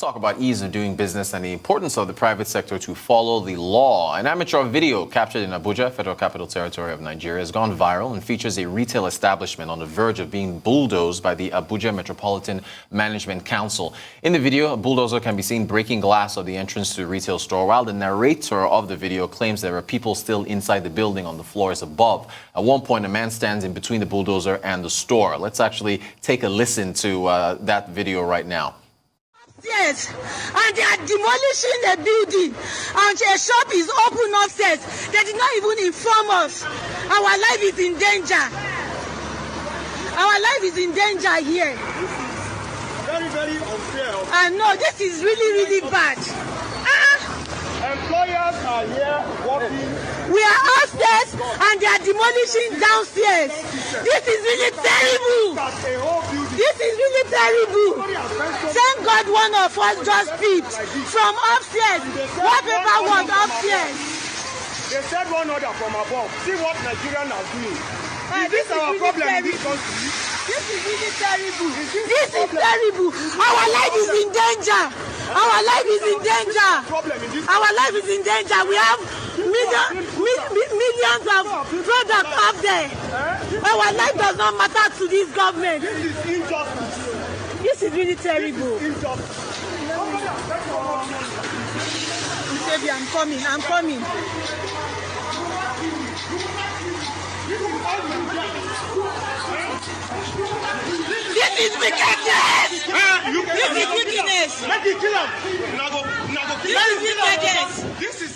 talk about ease of doing business and the importance of the private sector to follow the law. An amateur video captured in Abuja, Federal Capital Territory of Nigeria, has gone viral and features a retail establishment on the verge of being bulldozed by the Abuja Metropolitan Management Council. In the video, a bulldozer can be seen breaking glass of the entrance to the retail store, while the narrator of the video claims there are people still inside the building on the floors above. At one point, a man stands in between the bulldozer and the store. Let's actually take a listen to that video right now. Yes, and they are demolishing a building, and a shop is open upstairs. They did not even inform us. Our life is in danger. Our life is in danger here. Very, very unfair. And no, this is really, really bad. Employers are here working. We are upstairs and they are demolishing downstairs. This is really terrible. This is really terrible. Thank God one of us just peeped from upstairs. Wallpaper was upstairs. They said one order from above. See what Nigerians are doing. Is This this our really problem in terrible. this country? This is really terrible. This is terrible. Our life is in danger. Our life is in danger. Our life is in danger. We have millions of products out there. Our life does not matter to this government. This is injustice. This is really terrible. Baby, I'm coming. I'm coming. This is wickedness. This is wickedness. Let it kill him. This is wickedness. This is.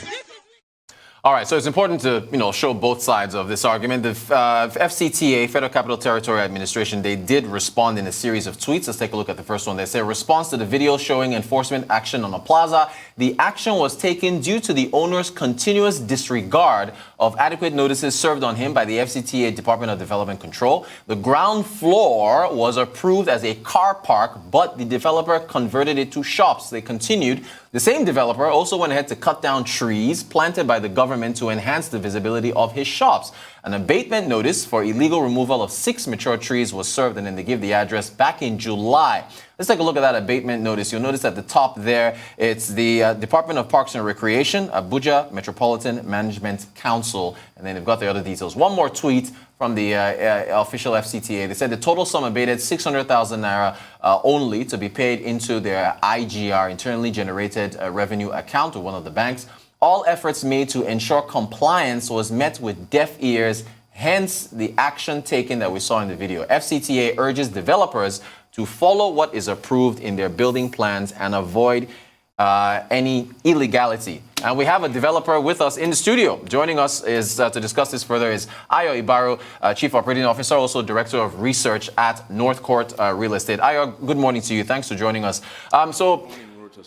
All right, so it's important to, show both sides of this argument. The FCTA, Federal Capital Territory Administration, they did respond in a series of tweets. Let's take a look at the first one. They say, response to the video showing enforcement action on a plaza. The action was taken due to the owner's continuous disregard of adequate notices served on him by the FCTA Department of Development Control. The ground floor was approved as a car park, but the developer converted it to shops. They continued. The same developer also went ahead to cut down trees planted by the government to enhance the visibility of his shops. An abatement notice for illegal removal of 6 mature trees was served, and then they give the address back in July. Let's take a look at that abatement notice. You'll notice at the top there, it's the Department of Parks and Recreation, Abuja Metropolitan Management Council, and then they've got the other details. One more tweet from the official FCTA. They said the total sum abated 600,000 naira only to be paid into their IGR, internally generated revenue account, of one of the banks. All efforts made to ensure compliance was met with deaf ears, hence the action taken that we saw in the video. FCTA urges developers to follow what is approved in their building plans and avoid any illegality. And we have a developer with us in the studio. Joining us is to discuss this further is Ayo Ibaru, Chief Operating Officer, also Director of Research at Northcourt Real Estate. Ayo, good morning to you. Thanks for joining us.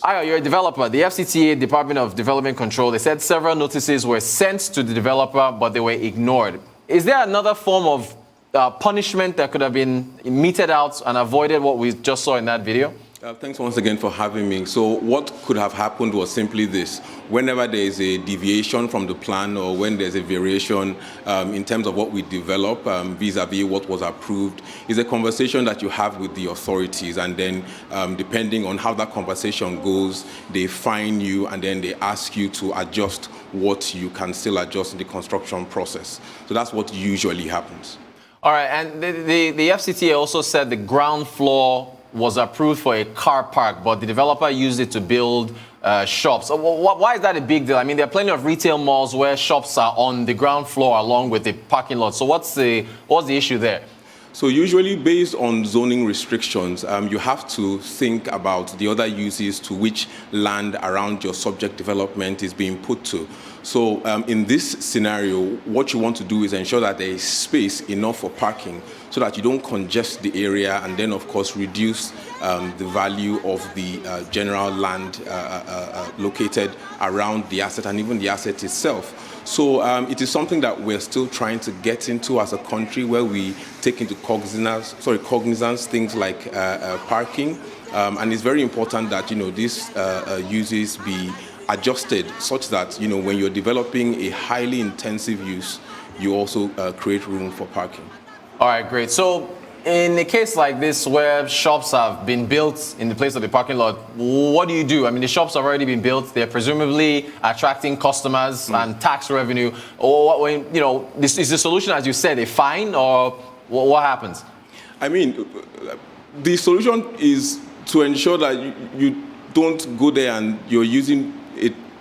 Ayo, you're a developer. The FCTA, Department of Development Control, they said several notices were sent to the developer, but they were ignored. Is there another form of punishment that could have been meted out and avoided what we just saw in that video? Thanks once again for having me. So what could have happened was simply this. Whenever there is a deviation from the plan or when there's a variation in terms of what we develop vis-a-vis what was approved, is a conversation that you have with the authorities, and then depending on how that conversation goes, they fine you and then they ask you to adjust what you can still adjust in the construction process. So that's what usually happens. All right, and the FCTA also said the ground floor was approved for a car park, but the developer used it to build shops. Why is that a big deal? I mean, there are plenty of retail malls where shops are on the ground floor along with the parking lot. So what's the issue there? So usually based on zoning restrictions, you have to think about the other uses to which land around your subject development is being put to. So in this scenario, what you want to do is ensure that there is space enough for parking so that you don't congest the area and then, of course, reduce the value of the general land located around the asset and even the asset itself. So it is something that we're still trying to get into as a country, where we take into cognizance things like parking, and it's very important that these uses be adjusted such that when you're developing a highly intensive use, you also create room for parking. All right, great. So in a case like this where shops have been built in the place of the parking lot, what do you do? I mean, the shops have already been built. They're presumably attracting customers and tax revenue. Or, you know, is the solution, as you said, a fine, or what happens? I mean, the solution is to ensure that you don't go there and you're using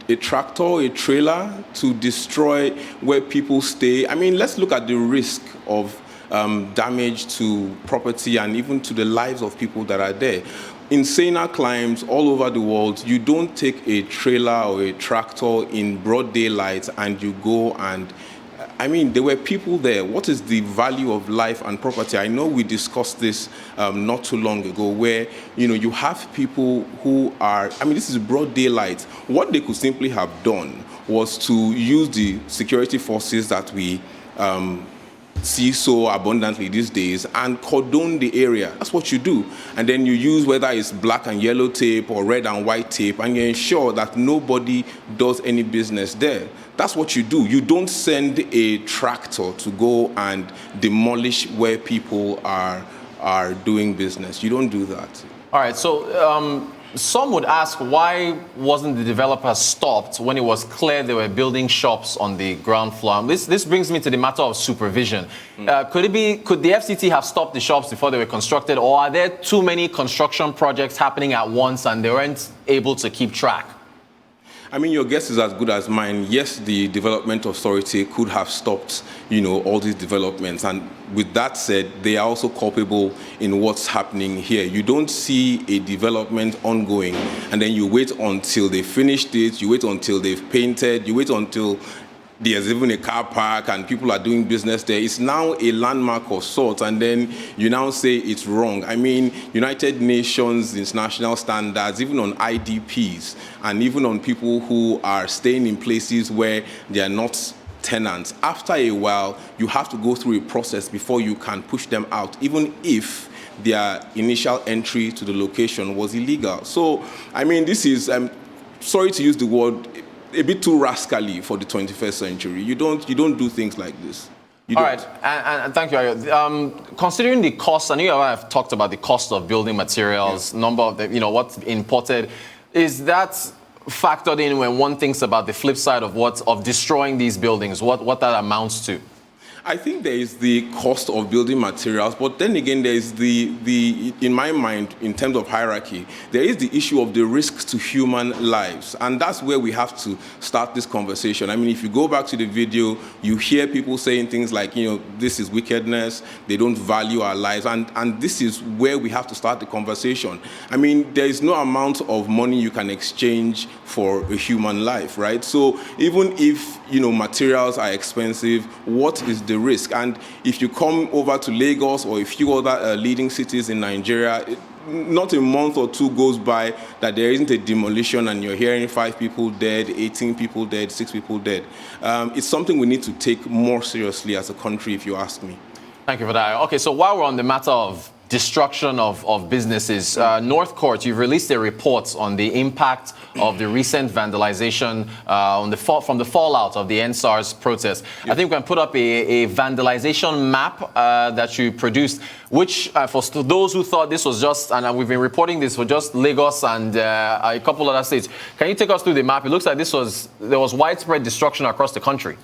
a tractor, a trailer to destroy where people stay. I mean, let's look at the risk of damage to property and even to the lives of people that are there. In saner climes all over the world, you don't take a trailer or a tractor in broad daylight and you go and, I mean, there were people there. What is the value of life and property? I know we discussed this not too long ago where, you know, you have people who are, I mean, this is broad daylight. What they could simply have done was to use the security forces that we see so abundantly these days and cordon the area. That's what you do. And then you use whether it's black and yellow tape or red and white tape, and you ensure that nobody does any business there. That's what you do. You don't send a tractor to go and demolish where people are doing business. You don't do that. All right, so some would ask, why wasn't the developer stopped when it was clear they were building shops on the ground floor? This brings me to the matter of supervision. Could the FCT have stopped the shops before they were constructed, or are there too many construction projects happening at once and they weren't able to keep track? I mean, your guess is as good as mine. Yes, the development authority could have stopped, you know, all these developments. And with that said, they are also culpable in what's happening here. You don't see a development ongoing, and then you wait until they finished it, you wait until they've painted, you wait until there's even a car park and people are doing business there. It's now a landmark of sorts, and then you now say it's wrong. I mean, United Nations international standards, even on IDPs and even on people who are staying in places where they are not tenants, after a while, you have to go through a process before you can push them out, even if their initial entry to the location was illegal. So, I mean, this is, sorry to use the word, a bit too rascally for the 21st century. You don't do things like this. All right, and thank you, Ayo. Considering the cost, I know I've talked about the cost of building materials, number of the, what's imported. Is that factored in when one thinks about the flip side of destroying these buildings? What that amounts to? I think there is the cost of building materials, but then again, there is the in my mind, in terms of hierarchy, there is the issue of the risks to human lives. And that's where we have to start this conversation. I mean, if you go back to the video, you hear people saying things like, this is wickedness, they don't value our lives. And this is where we have to start the conversation. I mean, there is no amount of money you can exchange for a human life, right? So even if, materials are expensive, what is the risk? And if you come over to Lagos or a few other leading cities in Nigeria, not a month or two goes by that there isn't a demolition and you're hearing 5 people dead, 18 people dead, 6 people dead. It's something we need to take more seriously as a country, if you ask me. Thank you for that. Okay, so while we're on the matter of destruction of businesses, Northcourt, you've released a report on the impact of the recent vandalization from the fallout of the NSARS protest. Yes. I think we can put up a vandalization map that you produced, which for those who thought this was just, and we've been reporting this for just Lagos and a couple other states. Can you take us through the map? It looks like there was widespread destruction across the country.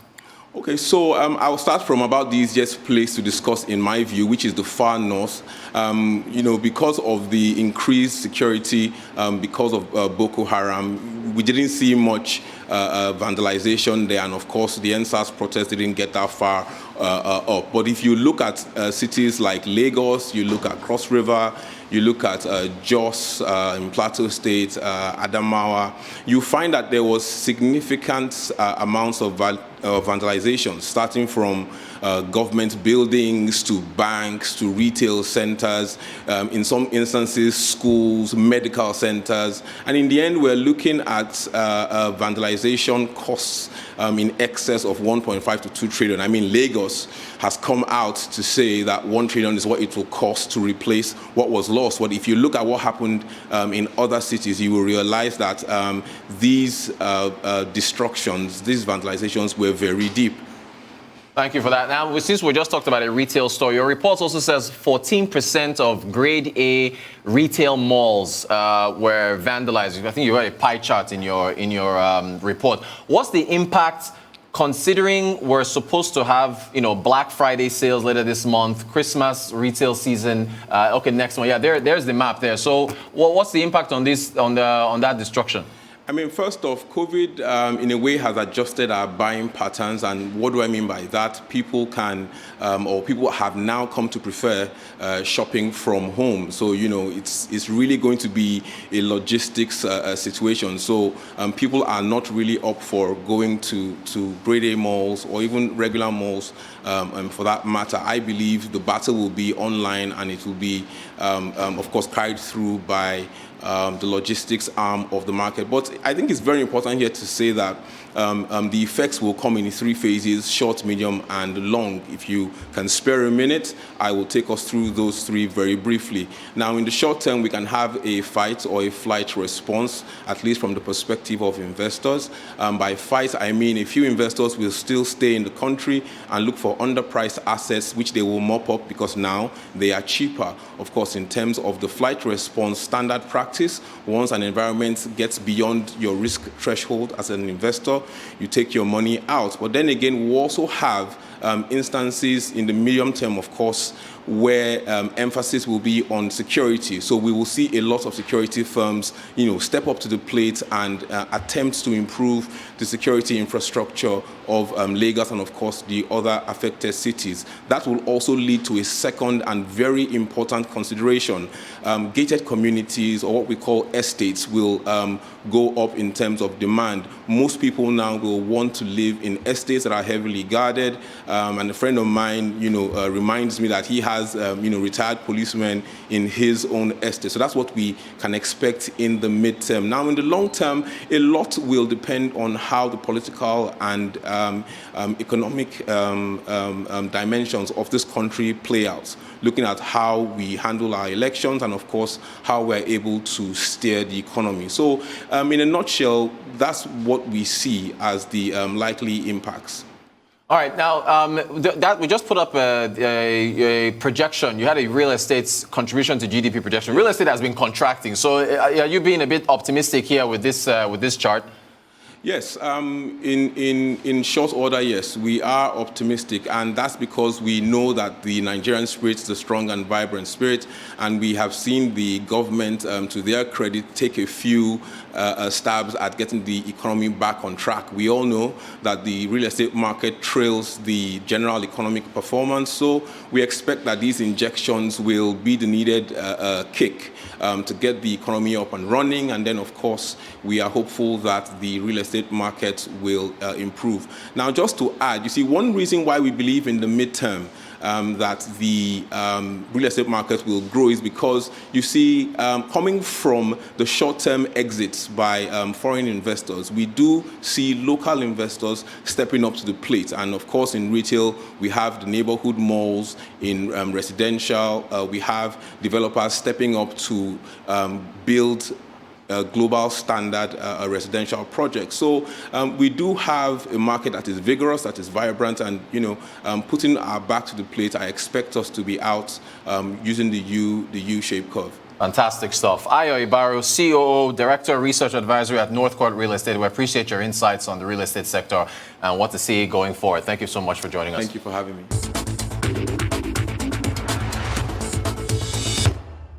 Okay, so I'll start from about the easiest place to discuss, in my view, which is the far north. Because of the increased security, because of Boko Haram, we didn't see much vandalization there, and of course, the NSAS protest didn't get that far up. But if you look at cities like Lagos, you look at Cross River, you look at Jos in Plateau State, Adamawa, you find that there was significant amounts of vandalization, starting from government buildings to banks to retail centers, in some instances schools, medical centers, and in the end we're looking at vandalization costs in excess of 1.5 to 2 trillion. I mean, Lagos has come out to say that 1 trillion is what it will cost to replace what was lost. But if you look at what happened in other cities, you will realize that these destructions, these vandalizations were very deep. Thank you for that. Now, since we just talked about a retail store, your report also says 14% of grade A retail malls were vandalized. I think you had a pie chart in your report. What's the impact, considering we're supposed to have, Black Friday sales later this month, Christmas retail season, next month. Yeah, there's the map there. So, what's the impact on this, on that destruction? I mean, first off, COVID in a way has adjusted our buying patterns, and what do I mean by that? People can, or people have now come to prefer shopping from home. So, it's really going to be a logistics situation. So, people are not really up for going to grade A malls or even regular malls. For that matter, I believe the battle will be online, and it will be, of course, carried through by the logistics arm of the market. But I think it's very important here to say that the effects will come in 3 phases: short, medium, and long. If you can spare a minute, I will take us through those 3 very briefly. Now, in the short term, we can have a fight or a flight response, at least from the perspective of investors. By fight, I mean a few investors will still stay in the country and look for underpriced assets, which they will mop up because now they are cheaper. Of course, in terms of the flight response, standard practice, once an environment gets beyond your risk threshold as an investor, you take your money out. But then again, we also have instances in the medium term, of course, where emphasis will be on security. So we will see a lot of security firms, step up to the plate and attempt to improve the security infrastructure of Lagos and, of course, the other affected cities. That will also lead to a second and very important consideration. Gated communities, or what we call estates, will go up in terms of demand. Most people now will want to live in estates that are heavily guarded. And a friend of mine, reminds me that he has, retired policemen in his own estate. So that's what we can expect in the midterm. Now, in the long term, a lot will depend on how the political and economic dimensions of this country play out, looking at how we handle our elections and, of course, how we're able to steer the economy. So, in a nutshell, that's what we see as the likely impacts. All right, now that we just put up a projection. You had a real estate's contribution to GDP projection. Real estate has been contracting. So are you being a bit optimistic here with this chart? Yes, in short order, yes, we are optimistic, and that's because we know that the Nigerian spirit is a strong and vibrant spirit, and we have seen the government, to their credit, take a few stabs at getting the economy back on track. We all know that the real estate market trails the general economic performance, so we expect that these injections will be the needed kick to get the economy up and running, and then, of course, we are hopeful that the real estate market will improve. Now, just to add, you see, one reason why we believe in the midterm that the real estate market will grow is because, you see, coming from the short-term exits by foreign investors, we do see local investors stepping up to the plate. And of course, in retail, we have the neighborhood malls. In residential, we have developers stepping up to build global standard residential projects. So we do have a market that is vigorous, that is vibrant, and putting our back to the plate, I expect us to be out using the U-shaped curve. Fantastic stuff. Ayo Ibaru, COO, Director of Research Advisory at Northcourt Real Estate. We appreciate your insights on the real estate sector and what to see going forward. Thank you so much for joining us. Thank you for having me.